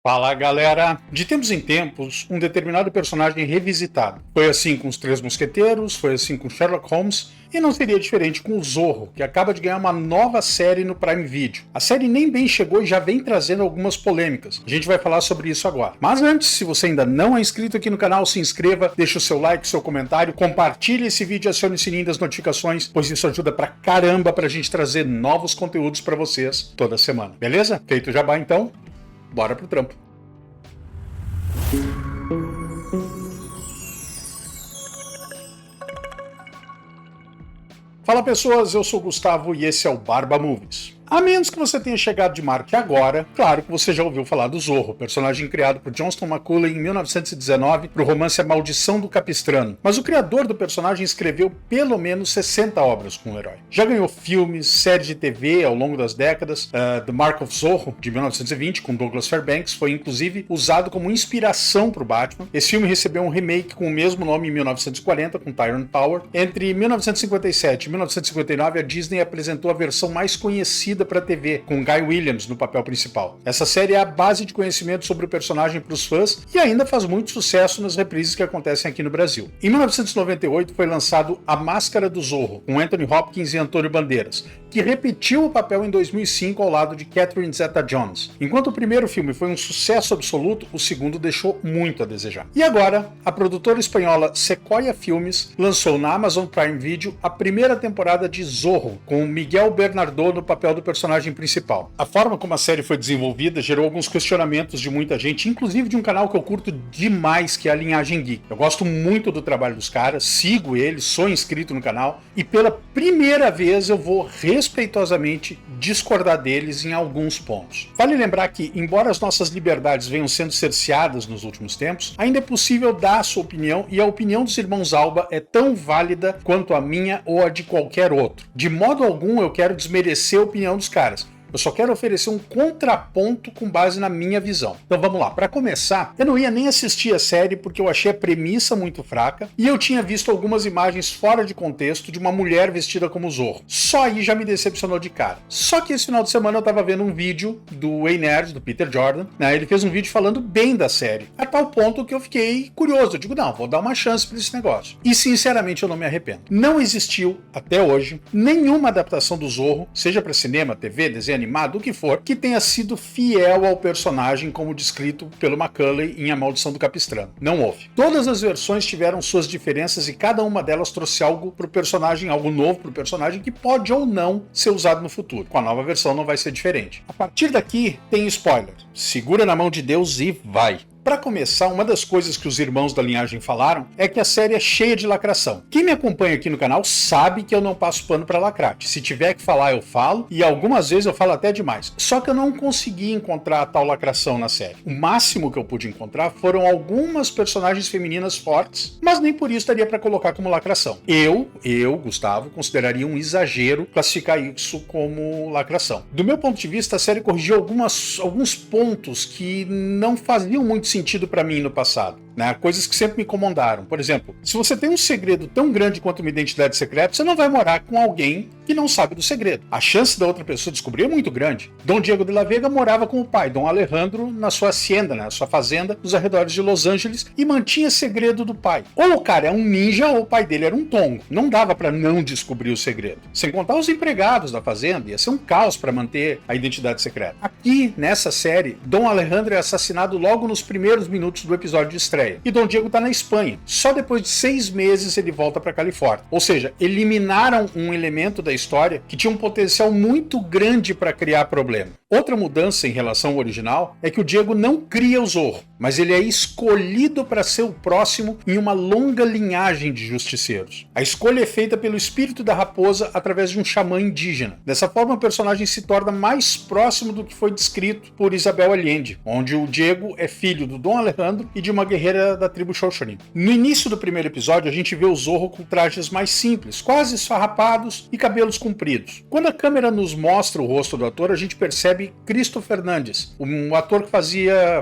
Fala galera! De tempos em tempos, um determinado personagem é revisitado. Foi assim com os Três Mosqueteiros, foi assim com Sherlock Holmes, e não seria diferente com o Zorro, que acaba de ganhar uma nova série no Prime Video. A série nem bem chegou e já vem trazendo algumas polêmicas. A gente vai falar sobre isso agora. Mas antes, se você ainda não é inscrito aqui no canal, se inscreva, deixa o seu like, seu comentário, compartilhe esse vídeo e acione o sininho das notificações, pois isso ajuda pra caramba pra gente trazer novos conteúdos pra vocês toda semana. Beleza? Feito o jabá então? Bora pro trampo. Fala pessoas, eu sou o Gustavo e esse é o Barba Movies. A menos que você tenha chegado de Marte agora, claro que você já ouviu falar do Zorro, personagem criado por Johnston McCulley em 1919 para o romance A Maldição do Capistrano. Mas o criador do personagem escreveu pelo menos 60 obras com o herói. Já ganhou filmes, séries de TV ao longo das décadas. The Mark of Zorro, de 1920, com Douglas Fairbanks, foi inclusive usado como inspiração para o Batman. Esse filme recebeu um remake com o mesmo nome em 1940, com Tyrone Power. Entre 1957 e 1959, a Disney apresentou a versão mais conhecida para TV, com Guy Williams no papel principal. Essa série é a base de conhecimento sobre o personagem para os fãs e ainda faz muito sucesso nas reprises que acontecem aqui no Brasil. Em 1998 foi lançado A Máscara do Zorro, com Anthony Hopkins e Antônio Bandeiras, que repetiu o papel em 2005 ao lado de Catherine Zeta-Jones. Enquanto o primeiro filme foi um sucesso absoluto, o segundo deixou muito a desejar. E agora, a produtora espanhola Sequoia Filmes lançou na Amazon Prime Video a primeira temporada de Zorro, com Miguel Bernardo no papel do personagem principal. A forma como a série foi desenvolvida gerou alguns questionamentos de muita gente, inclusive de um canal que eu curto demais, que é a Linhagem Geek. Eu gosto muito do trabalho dos caras, sigo eles, sou inscrito no canal e pela primeira vez eu vou respeitosamente discordar deles em alguns pontos. Vale lembrar que, embora as nossas liberdades venham sendo cerceadas nos últimos tempos, ainda é possível dar a sua opinião e a opinião dos irmãos Alba é tão válida quanto a minha ou a de qualquer outro. De modo algum eu quero desmerecer a opinião dos caras. Eu só quero oferecer um contraponto com base na minha visão. Então vamos lá. Para começar, eu não ia nem assistir a série porque eu achei a premissa muito fraca e eu tinha visto algumas imagens fora de contexto de uma mulher vestida como Zorro. Só aí já me decepcionou de cara. Só que esse final de semana eu tava vendo um vídeo do Ei Nerd, do Peter Jordan, né? Ele fez um vídeo falando bem da série, a tal ponto que eu fiquei curioso. Eu digo, não, vou dar uma chance para esse negócio. E sinceramente eu não me arrependo. Não existiu, até hoje, nenhuma adaptação do Zorro, seja para cinema, TV, desenho animado, o que for, que tenha sido fiel ao personagem como descrito pelo Macaulay em A Maldição do Capistrano. Não houve. Todas as versões tiveram suas diferenças e cada uma delas trouxe algo pro personagem, algo novo pro personagem que pode ou não ser usado no futuro. Com a nova versão não vai ser diferente. A partir daqui tem spoiler. Segura na mão de Deus e vai! Para começar, uma das coisas que os irmãos da linhagem falaram é que a série é cheia de lacração. Quem me acompanha aqui no canal sabe que eu não passo pano para lacrate. Se tiver que falar, eu falo, e algumas vezes eu falo até demais. Só que eu não consegui encontrar a tal lacração na série. O máximo que eu pude encontrar foram algumas personagens femininas fortes, mas nem por isso daria para colocar como lacração. Eu, Gustavo, consideraria um exagero classificar isso como lacração. Do meu ponto de vista, a série corrigiu alguns pontos que não faziam muito sentido para mim no passado, né? Coisas que sempre me incomodaram. Por exemplo, se você tem um segredo tão grande quanto uma identidade secreta, você não vai morar com alguém que não sabe do segredo. A chance da outra pessoa descobrir é muito grande. Dom Diego de la Vega morava com o pai, Dom Alejandro, na sua hacienda, na sua fazenda, nos arredores de Los Angeles, e mantinha segredo do pai. Ou o cara é um ninja ou o pai dele era um tongo. Não dava para não descobrir o segredo. Sem contar os empregados da fazenda, ia ser um caos para manter a identidade secreta. Aqui, nessa série, Dom Alejandro é assassinado logo nos primeiros minutos do episódio de estreia. E Dom Diego tá na Espanha. Só depois de 6 meses ele volta para Califórnia. Ou seja, eliminaram um elemento da história que tinha um potencial muito grande para criar problema. Outra mudança em relação ao original é que o Diego não cria o Zorro, mas ele é escolhido para ser o próximo em uma longa linhagem de justiceiros. A escolha é feita pelo espírito da raposa através de um xamã indígena. Dessa forma, o personagem se torna mais próximo do que foi descrito por Isabel Allende, onde o Diego é filho do Dom Alejandro e de uma guerreira da tribo Xoxorim. No início do primeiro episódio, a gente vê o Zorro com trajes mais simples, quase esfarrapados e cabelos compridos. Quando a câmera nos mostra o rosto do ator, a gente percebe Cristo Fernandes, um ator que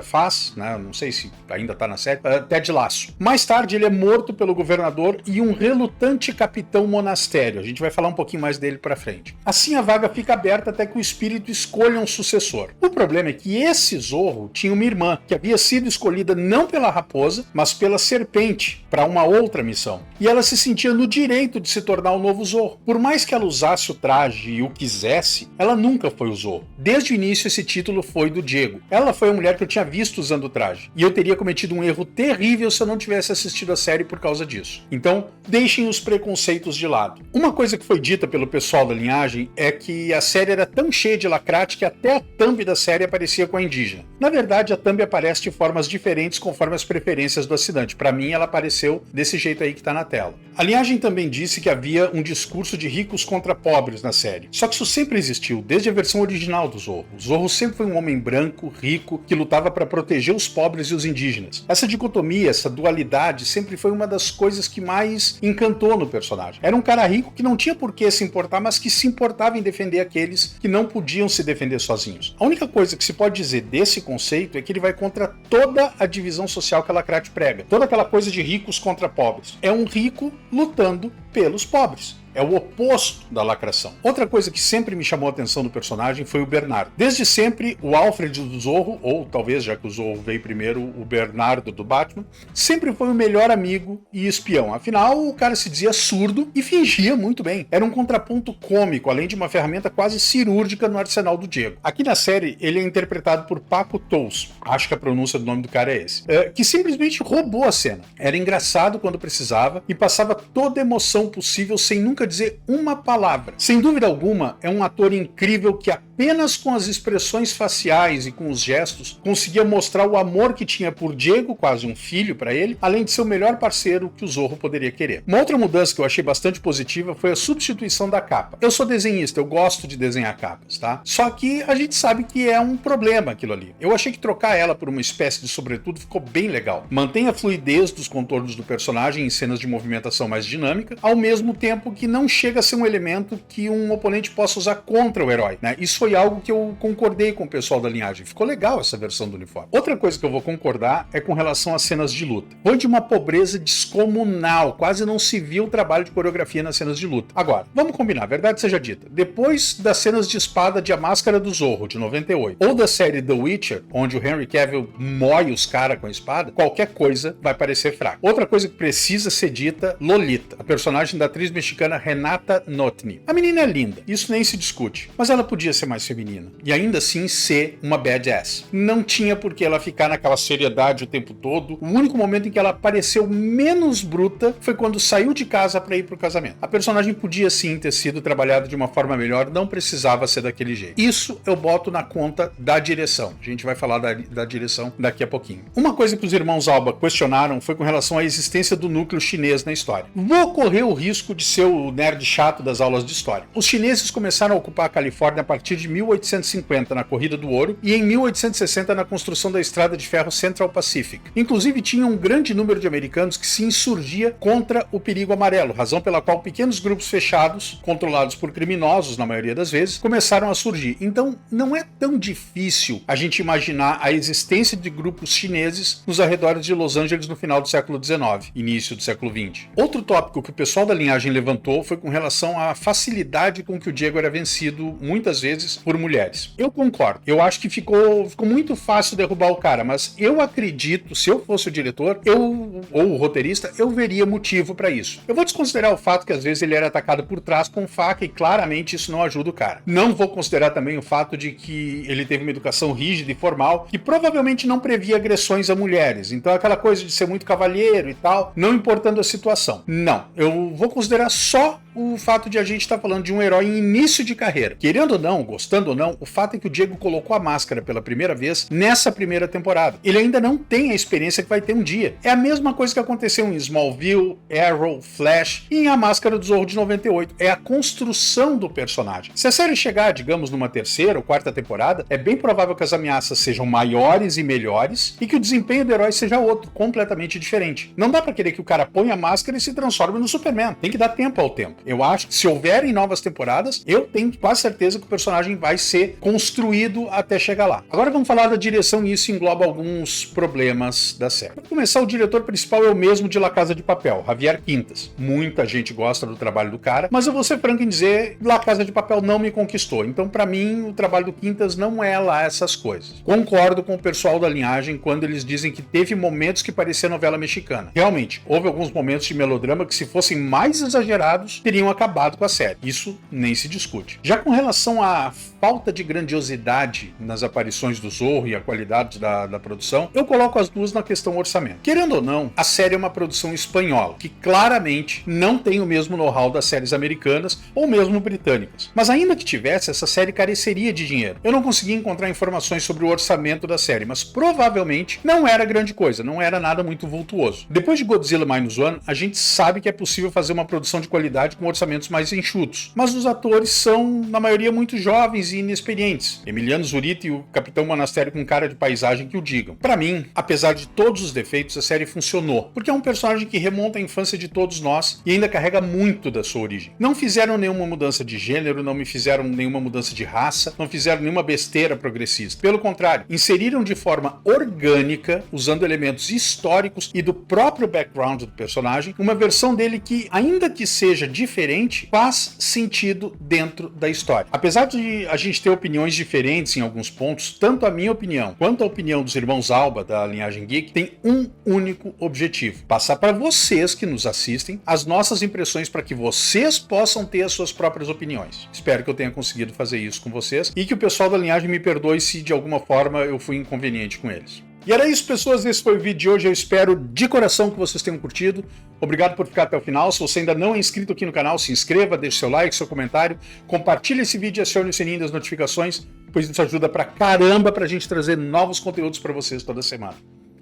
faz, não sei se ainda tá na série, Ted Lasso. Mais tarde ele é morto pelo governador e um relutante capitão monastério. A gente vai falar um pouquinho mais dele pra frente. Assim a vaga fica aberta até que o espírito escolha um sucessor. O problema é que esse Zorro tinha uma irmã que havia sido escolhida não pela raposa, mas pela serpente para uma outra missão. E ela se sentia no direito de se tornar o novo Zorro. Por mais que ela usasse o traje e o quisesse, ela nunca foi o Zorro. Desde o início esse título foi do Diego. Ela foi a mulher que eu tinha visto usando o traje. E eu teria cometido um erro terrível se eu não tivesse assistido a série por causa disso. Então, deixem os preconceitos de lado. Uma coisa que foi dita pelo pessoal da linhagem é que a série era tão cheia de lacrate que até a thumb da série aparecia com a indígena. Na verdade, a thumb aparece de formas diferentes conforme as preferências do assinante. Para mim, ela apareceu desse jeito aí que tá na tela. A linhagem também disse que havia um discurso de ricos contra pobres na série. Só que isso sempre existiu, desde a versão original do Zorro. O Zorro sempre foi um homem branco, rico, que lutava para proteger os pobres e os indígenas. Essa dicotomia, essa dualidade, sempre foi uma das coisas que mais encantou no personagem. Era um cara rico que não tinha por que se importar, mas que se importava em defender aqueles que não podiam se defender sozinhos. A única coisa que se pode dizer desse conceito é que ele vai contra toda a divisão social que a Lacrate prega. Toda aquela coisa de ricos contra pobres. É um rico lutando pelos pobres. É o oposto da lacração. Outra coisa que sempre me chamou a atenção do personagem foi o Bernardo. Desde sempre, o Alfred do Zorro, ou talvez, já que o Zorro veio primeiro, o Bernardo do Batman, sempre foi o melhor amigo e espião. Afinal, o cara se dizia surdo e fingia muito bem. Era um contraponto cômico, além de uma ferramenta quase cirúrgica no arsenal do Diego. Aqui na série, ele é interpretado por Paco Tous, acho que a pronúncia do nome do cara é esse, que simplesmente roubou a cena. Era engraçado quando precisava e passava toda a emoção possível sem nunca dizer uma palavra. Sem dúvida alguma, é um ator incrível que apenas com as expressões faciais e com os gestos conseguia mostrar o amor que tinha por Diego, quase um filho para ele, além de ser o melhor parceiro que o Zorro poderia querer. Uma outra mudança que eu achei bastante positiva foi a substituição da capa. Eu sou desenhista, eu gosto de desenhar capas, tá? Só que a gente sabe que é um problema aquilo ali. Eu achei que trocar ela por uma espécie de sobretudo ficou bem legal. Mantém a fluidez dos contornos do personagem em cenas de movimentação mais dinâmica, ao mesmo tempo que não chega a ser um elemento que um oponente possa usar contra o herói, né? Isso foi algo que eu concordei com o pessoal da linhagem. Ficou legal essa versão do uniforme. Outra coisa que eu vou concordar é com relação às cenas de luta. Foi de uma pobreza descomunal, quase não se viu o trabalho de coreografia nas cenas de luta. Agora, vamos combinar, a verdade seja dita. Depois das cenas de espada de A Máscara do Zorro, de 98, ou da série The Witcher, onde o Henry Cavill mói os caras com a espada, qualquer coisa vai parecer fraca. Outra coisa que precisa ser dita, Lolita, a personagem da atriz mexicana Renata Notni. A menina é linda, isso nem se discute, mas ela podia ser mais feminina, e ainda assim ser uma badass. Não tinha por que ela ficar naquela seriedade o tempo todo. O único momento em que ela pareceu menos bruta foi quando saiu de casa para ir pro casamento. A personagem podia sim ter sido trabalhada de uma forma melhor, não precisava ser daquele jeito. Isso eu boto na conta da direção. A gente vai falar da direção daqui a pouquinho. Uma coisa que os irmãos Alba questionaram foi com relação à existência do núcleo chinês na história. Vou correr o risco de ser o nerd chato das aulas de história. Os chineses começaram a ocupar a Califórnia a partir de 1850 na Corrida do Ouro e em 1860 na construção da estrada de ferro Central Pacific. Inclusive tinha um grande número de americanos que se insurgia contra o perigo amarelo, razão pela qual pequenos grupos fechados, controlados por criminosos na maioria das vezes, começaram a surgir. Então não é tão difícil a gente imaginar a existência de grupos chineses nos arredores de Los Angeles no final do século XIX, início do século XX. Outro tópico que o pessoal da linhagem levantou foi com relação à facilidade com que o Diego era vencido, muitas vezes, por mulheres. Eu concordo. Eu acho que ficou muito fácil derrubar o cara, mas eu acredito, se eu fosse o diretor, ou o roteirista, eu veria motivo para isso. Eu vou desconsiderar o fato que às vezes ele era atacado por trás com faca e claramente isso não ajuda o cara. Não vou considerar também o fato de que ele teve uma educação rígida e formal, que provavelmente não previa agressões a mulheres. Então aquela coisa de ser muito cavalheiro e tal, não importando a situação. Não. Eu vou considerar só o fato de a gente estar falando de um herói em início de carreira. Querendo ou não, gostando ou não, o fato é que o Diego colocou a máscara pela primeira vez nessa primeira temporada. Ele ainda não tem a experiência que vai ter um dia. É a mesma coisa que aconteceu em Smallville, Arrow, Flash e em A Máscara do Zorro de 98. É a construção do personagem. Se a série chegar, digamos, numa terceira ou quarta temporada, é bem provável que as ameaças sejam maiores e melhores e que o desempenho do herói seja outro, completamente diferente. Não dá pra querer que o cara ponha a máscara e se transforme no Superman. Tem que dar tempo ao tempo. Eu acho que se houverem novas temporadas, eu tenho quase certeza que o personagem personagem vai ser construído até chegar lá. Agora vamos falar da direção e isso engloba alguns problemas da série. Para começar, o diretor principal é o mesmo de La Casa de Papel, Javier Quintas. Muita gente gosta do trabalho do cara, mas eu vou ser franco em dizer, La Casa de Papel não me conquistou. Então, para mim, o trabalho do Quintas não é lá essas coisas. Concordo com o pessoal da linhagem quando eles dizem que teve momentos que parecia novela mexicana. Realmente, houve alguns momentos de melodrama que, se fossem mais exagerados, teriam acabado com a série. Isso nem se discute. Já com relação à falta de grandiosidade nas aparições do Zorro e a qualidade da produção, eu coloco as duas na questão orçamento. Querendo ou não, a série é uma produção espanhola, que claramente não tem o mesmo know-how das séries americanas ou mesmo britânicas. Mas ainda que tivesse, essa série careceria de dinheiro. Eu não consegui encontrar informações sobre o orçamento da série, mas provavelmente não era grande coisa, não era nada muito vultuoso. Depois de Godzilla Minus One, a gente sabe que é possível fazer uma produção de qualidade com orçamentos mais enxutos, mas os atores são, na maioria, muito jovens e inexperientes. Emiliano Zurita e o Capitão Monastério com cara de paisagem que o digam. Para mim, apesar de todos os defeitos, a série funcionou, porque é um personagem que remonta à infância de todos nós e ainda carrega muito da sua origem. Não fizeram nenhuma mudança de gênero, não me fizeram nenhuma mudança de raça, não fizeram nenhuma besteira progressista. Pelo contrário, inseriram de forma orgânica, usando elementos históricos e do próprio background do personagem, uma versão dele que, ainda que seja diferente, faz sentido dentro da história. Apesar de a gente ter opiniões diferentes em alguns pontos, tanto a minha opinião quanto a opinião dos irmãos Alba, da linhagem Geek, tem um único objetivo: passar para vocês que nos assistem as nossas impressões para que vocês possam ter as suas próprias opiniões. Espero que eu tenha conseguido fazer isso com vocês e que o pessoal da linhagem me perdoe se de alguma forma eu fui inconveniente com eles. E era isso, pessoas, esse foi o vídeo de hoje, eu espero de coração que vocês tenham curtido. Obrigado por ficar até o final. Se você ainda não é inscrito aqui no canal, se inscreva, deixe seu like, seu comentário, compartilhe esse vídeo e acione o sininho das notificações, pois isso ajuda pra caramba pra gente trazer novos conteúdos para vocês toda semana.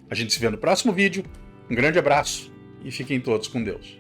A gente se vê no próximo vídeo, um grande abraço e fiquem todos com Deus.